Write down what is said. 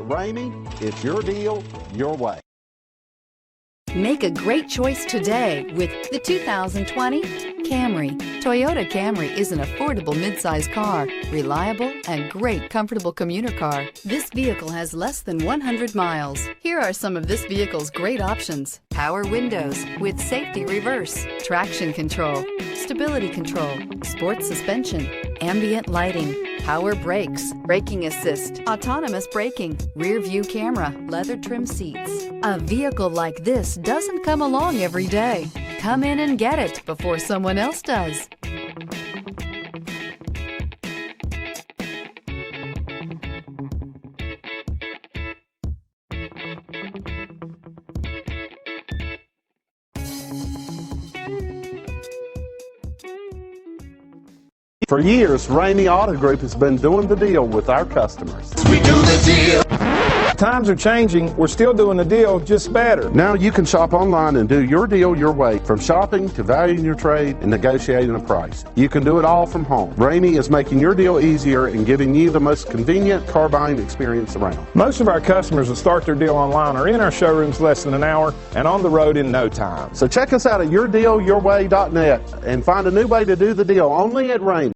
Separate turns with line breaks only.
Ramey, it's your deal, your way.
Make a great choice today with the 2020 Camry. Toyota Camry is an affordable midsize car, reliable and great comfortable commuter car. This vehicle has less than 100 miles. Here are some of this vehicle's great options: power windows with safety reverse, traction control, stability control, sports suspension, ambient lighting, power brakes, braking assist, autonomous braking, rear view camera, leather trim seats. A vehicle like this doesn't come along every day. Come in and get it before someone else does.
For years, Ramey Auto Group has been doing the deal with our customers.
We do the deal.
Times are changing. We're still doing the deal, just better.
Now you can shop online and do your deal your way, from shopping to valuing your trade and negotiating a price. You can do it all from home. Ramey is making your deal easier and giving you the most convenient car buying experience around.
Most of our customers that start their deal online are in our showrooms less than an hour and on the road in no time.
So check us out at yourdealyourway.net and find a new way to do the deal only at Ramey.